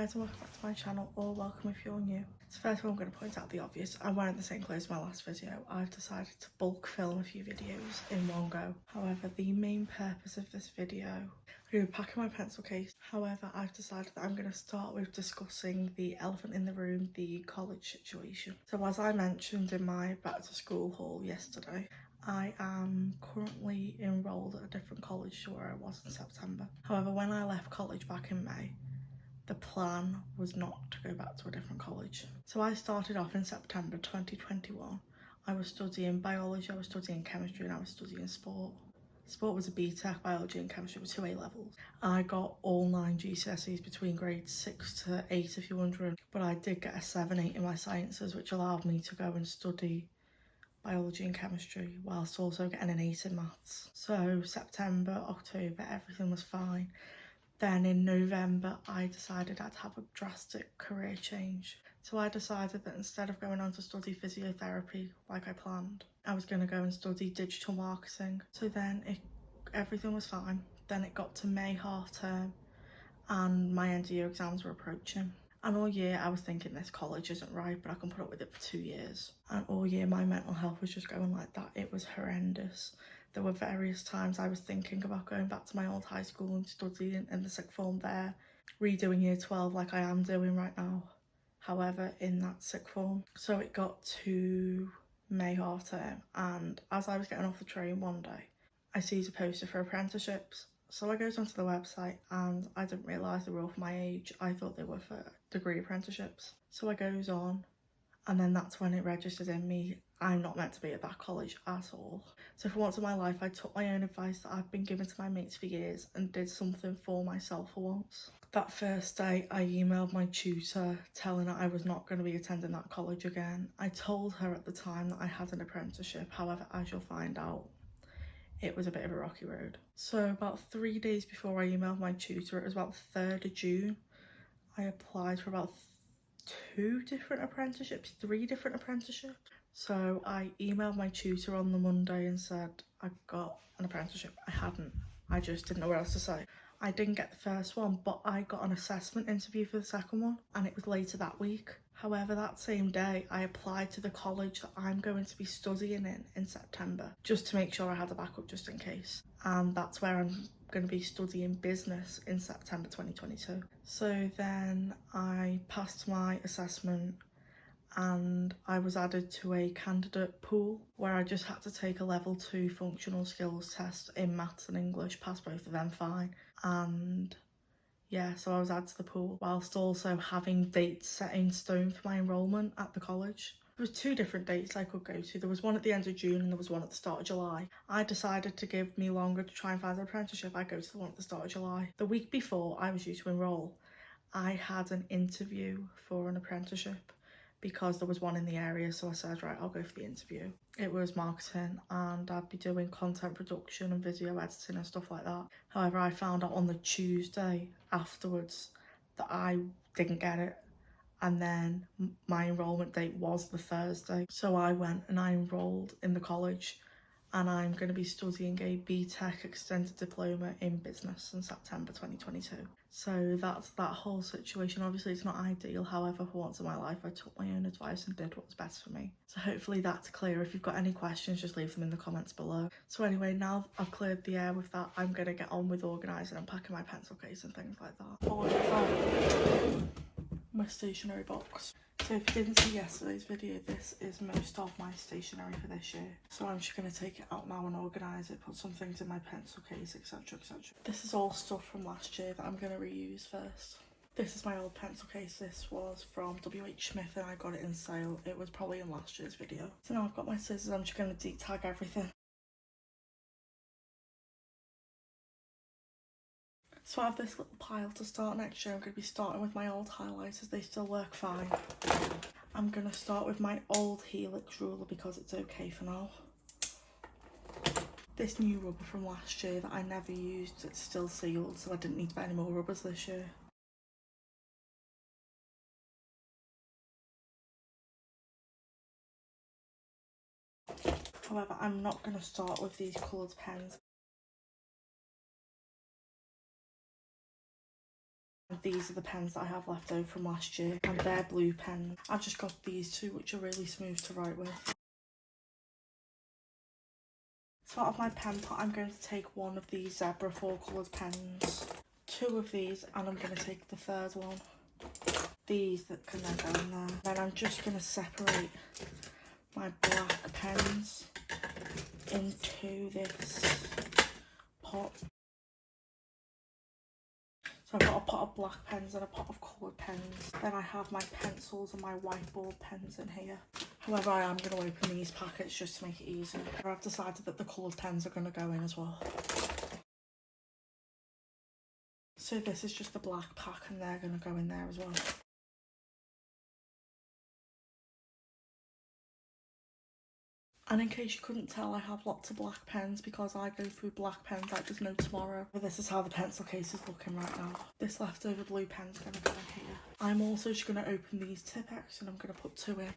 guys, and welcome back to my channel, or welcome if you're new. So first of all, I'm going to point out the obvious. I'm wearing the same clothes as my last video. I've decided to bulk film a few videos in one go. However, the main purpose of this video, I'm going to be packing my pencil case. However, I've decided that I'm going to start with discussing the elephant in the room, the college situation. So as I mentioned in my back to school haul yesterday, I am currently enrolled at a different college to where I was in September. However, when I left college back in May, the plan was not to go back to a different college. So I started off in September 2021. I was studying biology, I was studying chemistry, and I was studying sport. Sport was a BTEC, biology and chemistry were 2 A-levels. I got all 9 GCSEs between grades 6 to 8 if you're wondering, but I did get a 7/8 in my sciences, which allowed me to go and study biology and chemistry whilst also getting an 8 in maths. So September, October, everything was fine. Then in November, I decided I'd have a drastic career change. So I decided that instead of going on to study physiotherapy like I planned, I was going to go and study digital marketing. So then everything was fine. Then it got to May half term and my end of year exams were approaching. And all year I was thinking this college isn't right, but I can put up with it for 2 years. And all year my mental health was just going like that. It was horrendous. There were various times I was thinking about going back to my old high school and studying in the sixth form there, redoing year 12 like I am doing right now. However, in that sixth form. So it got to May half term, and as I was getting off the train one day, I sees a poster for apprenticeships. So I goes onto the website and I didn't realise they were all for my age. I thought they were for degree apprenticeships. So I goes on, and then that's when it registered in me. I'm not meant to be at that college at all. So for once in my life, I took my own advice that I've been given to my mates for years and did something for myself for once. That first day, I emailed my tutor telling her I was not going to be attending that college again. I told her at the time that I had an apprenticeship. However, as you'll find out, it was a bit of a rocky road. So about 3 days before I emailed my tutor, it was about the 3rd of June, I applied for about 3 different apprenticeships. So I emailed my tutor on the Monday and said I got an apprenticeship. I just didn't know what else to say. I didn't get the first one, but I got an assessment interview for the second one, and it was later that week. However, that same day, I applied to the college that I'm going to be studying in September, just to make sure I had a backup just in case. And that's where I'm going to be studying business in September 2022. So then I passed my assessment and I was added to a candidate pool where I just had to take a level 2 functional skills test in maths and English, pass both of them fine. And yeah, so I was added to the pool whilst also having dates set in stone for my enrolment at the college. There was 2 different dates I could go to. There was one at the end of June and there was one at the start of July. I decided to give me longer to try and find an apprenticeship. I go to the one at the start of July. The week before I was due to enrol, I had an interview for an apprenticeship because there was one in the area, so I said, right, I'll go for the interview. It was marketing and I'd be doing content production and video editing and stuff like that. However, I found out on the Tuesday afterwards that I didn't get it, and then my enrolment date was the Thursday. So I went and I enrolled in the college, and I'm going to be studying a BTEC extended diploma in business in September 2022. So that's that whole situation. Obviously it's not ideal, however, for once in my life I took my own advice and did what was best for me. So hopefully that's clear. If you've got any questions, just leave them in the comments below. So anyway, now I've cleared the air with that, I'm going to get on with organising and packing my pencil case and things like that. My stationery box. So if you didn't see yesterday's video, this is most of my stationery for this year. So I'm just going to take it out now and organise it, put some things in my pencil case, etc, etc. This is all stuff from last year that I'm going to reuse first. This is my old pencil case. This was from WH Smith and I got it in sale. It was probably in last year's video. So now I've got my scissors, I'm just going to deep tag everything. So I have this little pile to start next year. I'm going to be starting with my old highlighters, they still work fine. I'm going to start with my old Helix ruler because it's okay for now. This new rubber from last year that I never used, it's still sealed, so I didn't need to buy any more rubbers this year. However, I'm not going to start with these coloured pens. These are the pens that I have left over from last year, and they're blue pens. I've just got these two, which are really smooth to write with. So out of my pen pot, I'm going to take one of these zebra 4-coloured pens, two of these, and I'm going to take the third one. These that can then go in there. Then I'm just going to separate my black pens into this pot. So I've got a pot of black pens and a pot of coloured pens. Then I have my pencils and my whiteboard pens in here. However, I am going to open these packets just to make it easier. I've decided that the coloured pens are going to go in as well. So this is just the black pack and they're going to go in there as well. And in case you couldn't tell, I have lots of black pens because I go through black pens like there's no tomorrow. But this is how the pencil case is looking right now. This leftover blue pen's going to go in here. I'm also just going to open these Tipp-Ex and I'm going to put 2 in.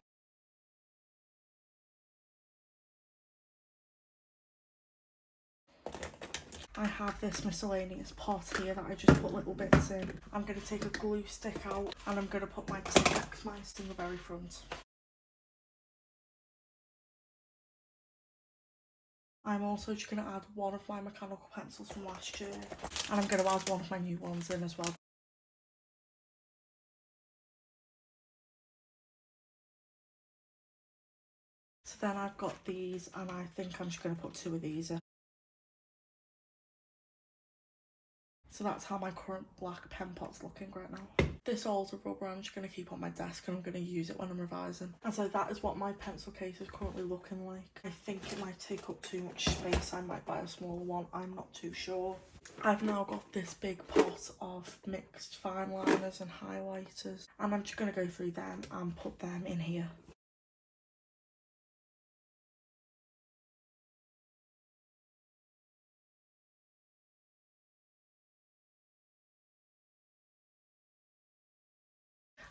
I have this miscellaneous pot here that I just put little bits in. I'm going to take a glue stick out and I'm going to put my Tipp-Ex mice in the very front. I'm also just going to add one of my mechanical pencils from last year, and I'm going to add one of my new ones in as well. So then I've got these, and I think I'm just going to put 2 of these in. So that's how my current black pen pot's looking right now. This altar rubber I'm just going to keep on my desk and I'm going to use it when I'm revising. And so that is what my pencil case is currently looking like. I think it might take up too much space. I might buy a smaller one. I'm not too sure. I've now got this big pot of mixed fine liners and highlighters. And I'm just going to go through them and put them in here.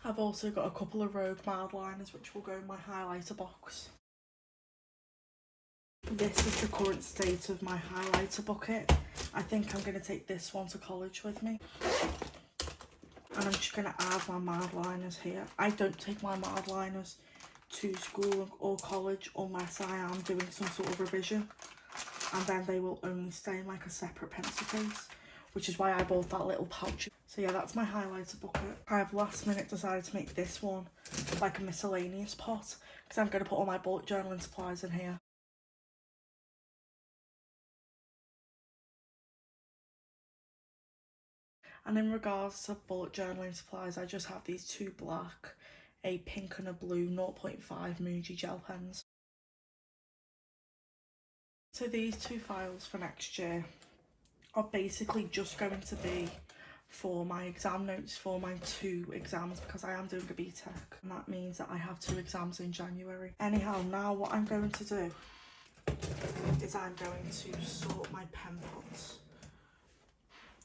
I've also got a couple of Rogue mild liners which will go in my highlighter box. This is the current state of my highlighter bucket. I think I'm going to take this one to college with me. And I'm just going to add my mild liners here. I don't take my mild liners to school or college unless I am doing some sort of revision. And then they will only stay in like a separate pencil case, which is why I bought that little pouch. So yeah, that's my highlighter bucket. I have last minute decided to make this one like a miscellaneous pot because I'm going to put all my bullet journaling supplies in here. And in regards to bullet journaling supplies, I just have these 2 black, a pink and a blue 0.5 Muji gel pens. So these 2 files for next year are basically just going to be for my exam notes for my 2 exams because I am doing a BTEC and that means that I have 2 exams in January. Anyhow, now what I'm going to do is I'm going to sort my pen pots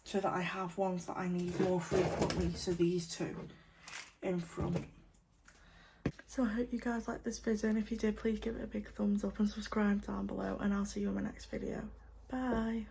so that I have ones that I need more frequently, so these 2 in front. So I hope you guys liked this video, and if you did, please give it a big thumbs up and subscribe down below, and I'll see you in my next video. Bye!